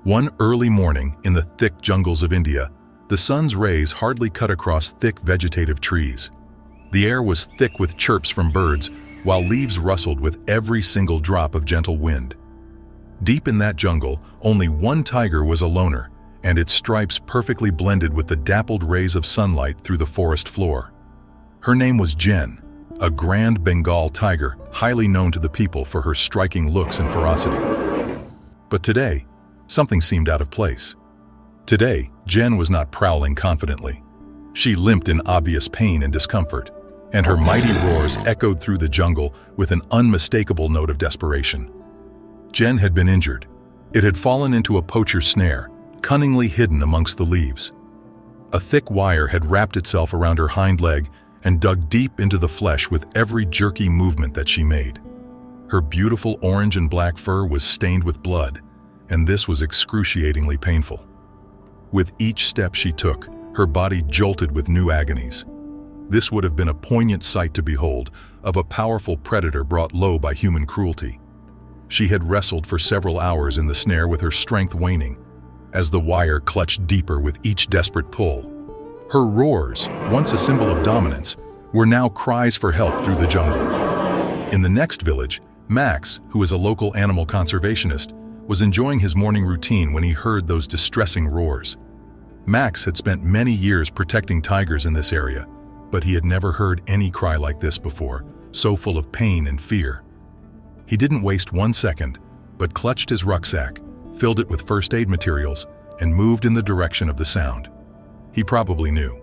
One early morning in the thick jungles of India, the sun's rays hardly cut across thick vegetative trees. The air was thick with chirps from birds, while leaves rustled with every single drop of gentle wind. Deep in that jungle, only one tiger was a loner, and its stripes perfectly blended with the dappled rays of sunlight through the forest floor. Her name was Jen, a grand Bengal tiger, highly known to the people for her striking looks and ferocity. But today, something seemed out of place. Today, Jen was not prowling confidently. She limped in obvious pain and discomfort, and her mighty roars echoed through the jungle with an unmistakable note of desperation. Jen had been injured. It had fallen into a poacher's snare, cunningly hidden amongst the leaves. A thick wire had wrapped itself around her hind leg and dug deep into the flesh with every jerky movement that she made. Her beautiful orange and black fur was stained with blood, and this was excruciatingly painful. With each step she took, her body jolted with new agonies. This would have been a poignant sight to behold, of a powerful predator brought low by human cruelty. She had wrestled for several hours in the snare with her strength waning, as the wire clutched deeper with each desperate pull. Her roars, once a symbol of dominance, were now cries for help through the jungle. In the next village, Max, who is a local animal conservationist, was enjoying his morning routine when he heard those distressing roars. Max had spent many years protecting tigers in this area, but he had never heard any cry like this before, so full of pain and fear. He didn't waste 1 second, but clutched his rucksack, filled it with first aid materials, and moved in the direction of the sound. He probably knew.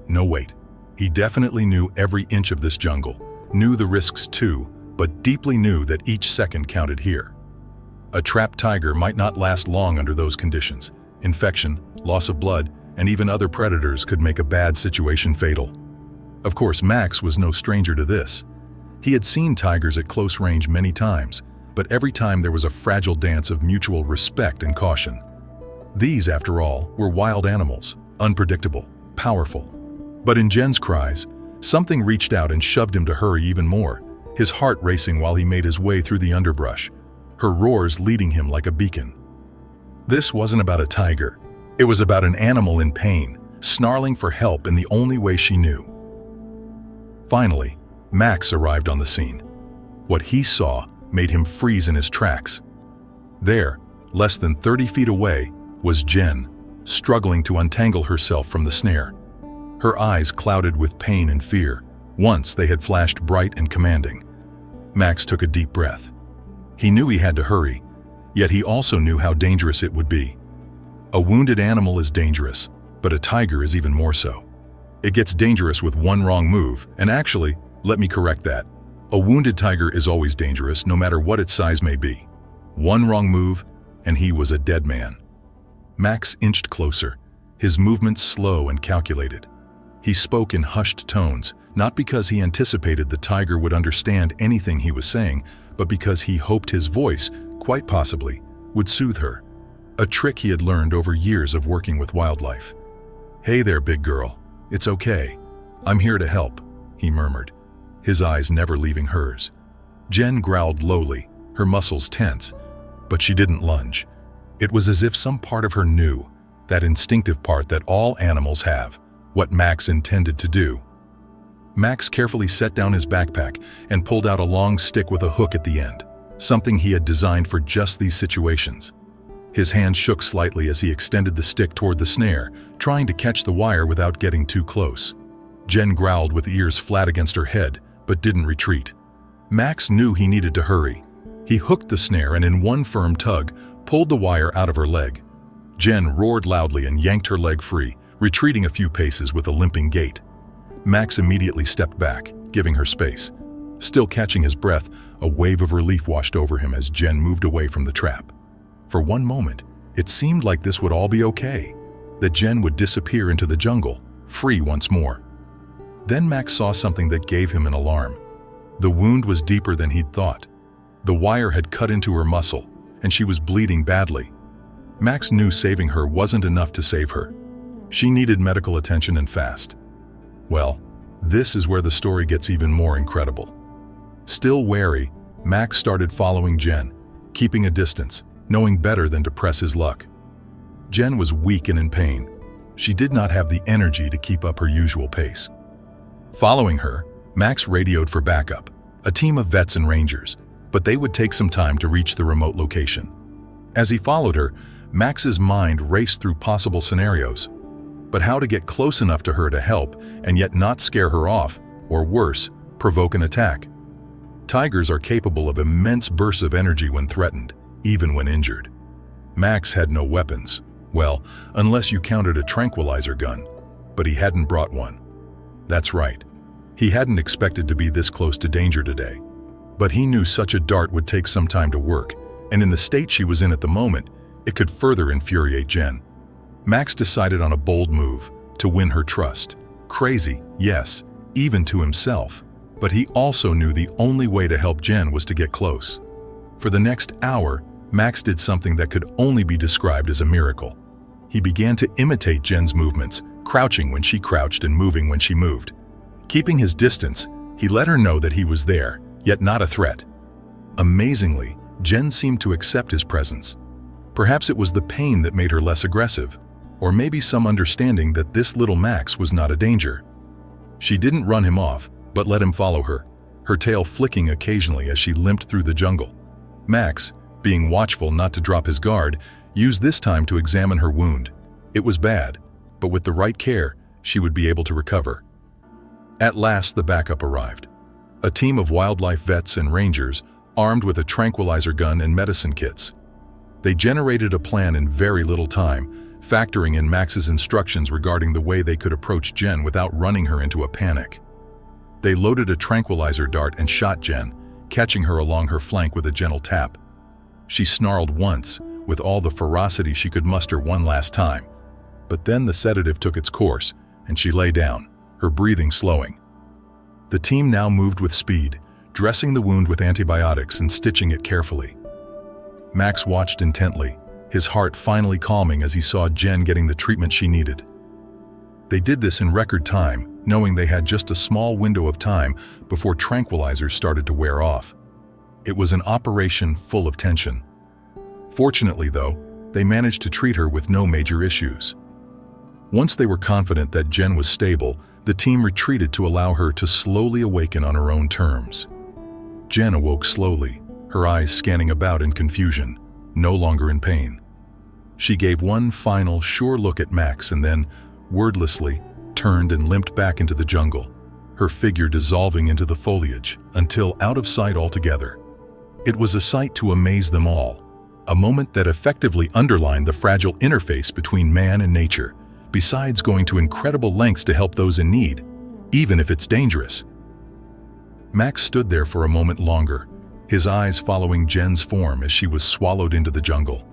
No, wait. He definitely knew every inch of this jungle, knew the risks too, but deeply knew that each second counted here. A trapped tiger might not last long under those conditions. Infection, loss of blood, and even other predators could make a bad situation fatal. Of course, Max was no stranger to this. He had seen tigers at close range many times, but every time there was a fragile dance of mutual respect and caution. These, after all, were wild animals, unpredictable, powerful. But in Jen's cries, something reached out and shoved him to hurry even more, his heart racing while he made his way through the underbrush, her roars leading him like a beacon. This wasn't about a tiger. It was about an animal in pain, snarling for help in the only way she knew. Finally, Max arrived on the scene. What he saw made him freeze in his tracks. There, less than 30 feet away, was Jen, struggling to untangle herself from the snare. Her eyes clouded with pain and fear. Once they had flashed bright and commanding. Max took a deep breath. He knew he had to hurry, yet he also knew how dangerous it would be. A wounded animal is dangerous, but a tiger is even more so. It gets dangerous with one wrong move, and actually, let me correct that. A wounded tiger is always dangerous, no matter what its size may be. One wrong move, and he was a dead man. Max inched closer, his movements slow and calculated. He spoke in hushed tones, not because he anticipated the tiger would understand anything he was saying, but because he hoped his voice, quite possibly, would soothe her. A trick he had learned over years of working with wildlife. "Hey there, big girl. It's okay. I'm here to help," he murmured, his eyes never leaving hers. Jen growled lowly, her muscles tense, but she didn't lunge. It was as if some part of her knew, that instinctive part that all animals have, what Max intended to do. Max carefully set down his backpack and pulled out a long stick with a hook at the end, something he had designed for just these situations. His hand shook slightly as he extended the stick toward the snare, trying to catch the wire without getting too close. Jen growled with ears flat against her head, but didn't retreat. Max knew he needed to hurry. He hooked the snare and in one firm tug, pulled the wire out of her leg. Jen roared loudly and yanked her leg free, retreating a few paces with a limping gait. Max immediately stepped back, giving her space. Still catching his breath, a wave of relief washed over him as Jen moved away from the trap. For one moment, it seemed like this would all be okay, that Jen would disappear into the jungle, free once more. Then Max saw something that gave him an alarm. The wound was deeper than he'd thought. The wire had cut into her muscle, and she was bleeding badly. Max knew saving her wasn't enough to save her. She needed medical attention and fast. Well, this is where the story gets even more incredible. Still wary, Max started following Jen, keeping a distance, knowing better than to press his luck. Jen was weak and in pain. She did not have the energy to keep up her usual pace. Following her, Max radioed for backup, a team of vets and rangers, but they would take some time to reach the remote location. As he followed her, Max's mind raced through possible scenarios. But how to get close enough to her to help and yet not scare her off, or worse, provoke an attack? Tigers are capable of immense bursts of energy when threatened, even when injured. Max had no weapons. Well, unless you counted a tranquilizer gun, but he hadn't brought one. That's right. He hadn't expected to be this close to danger today. But he knew such a dart would take some time to work, and in the state she was in at the moment, it could further infuriate Jen. Max decided on a bold move to win her trust. Crazy, yes, even to himself. But he also knew the only way to help Jen was to get close. For the next hour, Max did something that could only be described as a miracle. He began to imitate Jen's movements, crouching when she crouched and moving when she moved. Keeping his distance, he let her know that he was there, yet not a threat. Amazingly, Jen seemed to accept his presence. Perhaps it was the pain that made her less aggressive, or maybe some understanding that this little Max was not a danger. She didn't run him off, but let him follow her, her tail flicking occasionally as she limped through the jungle. Max, being watchful not to drop his guard, used this time to examine her wound. It was bad, but with the right care, she would be able to recover. At last, the backup arrived. A team of wildlife vets and rangers, armed with a tranquilizer gun and medicine kits. They generated a plan in very little time, factoring in Max's instructions regarding the way they could approach Jen without running her into a panic. They loaded a tranquilizer dart and shot Jen, catching her along her flank with a gentle tap. She snarled once, with all the ferocity she could muster one last time. But then the sedative took its course, and she lay down, her breathing slowing. The team now moved with speed, dressing the wound with antibiotics and stitching it carefully. Max watched intently, his heart finally calming as he saw Jen getting the treatment she needed. They did this in record time, knowing they had just a small window of time before tranquilizers started to wear off. It was an operation full of tension. Fortunately, though, they managed to treat her with no major issues. Once they were confident that Jen was stable, the team retreated to allow her to slowly awaken on her own terms. Jen awoke slowly, her eyes scanning about in confusion, no longer in pain. She gave one final, sure look at Max and then, wordlessly, turned and limped back into the jungle, her figure dissolving into the foliage until out of sight altogether. It was a sight to amaze them all, a moment that effectively underlined the fragile interface between man and nature, besides going to incredible lengths to help those in need, even if it's dangerous. Max stood there for a moment longer, his eyes following Jen's form as she was swallowed into the jungle.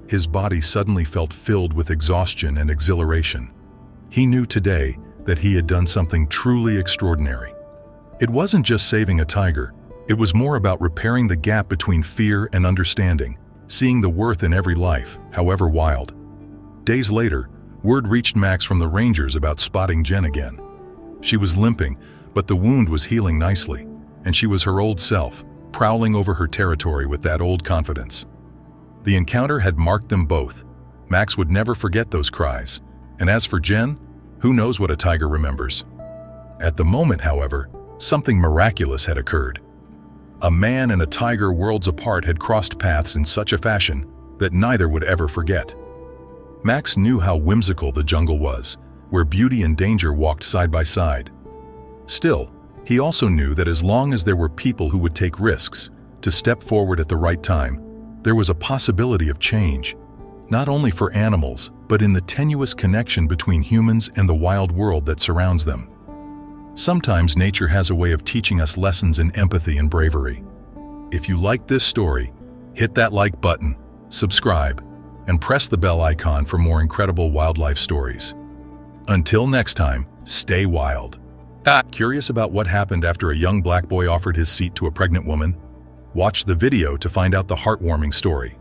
His body suddenly felt filled with exhaustion and exhilaration. He knew today that he had done something truly extraordinary. It wasn't just saving a tiger, it was more about repairing the gap between fear and understanding, seeing the worth in every life, however wild. Days later, word reached Max from the rangers about spotting Jen again. She was limping, but the wound was healing nicely, and she was her old self, prowling over her territory with that old confidence. The encounter had marked them both. Max would never forget those cries, and as for Jen, who knows what a tiger remembers. At the moment, however, something miraculous had occurred. A man and a tiger worlds apart had crossed paths in such a fashion that neither would ever forget. Max knew how whimsical the jungle was, where beauty and danger walked side by side. Still, he also knew that as long as there were people who would take risks, to step forward at the right time, there was a possibility of change, not only for animals, but in the tenuous connection between humans and the wild world that surrounds them. Sometimes nature has a way of teaching us lessons in empathy and bravery. If you like this story, hit that like button, subscribe, and press the bell icon for more incredible wildlife stories. Until next time, stay wild. Curious about what happened after a young black boy offered his seat to a pregnant woman? Watch the video to find out the heartwarming story.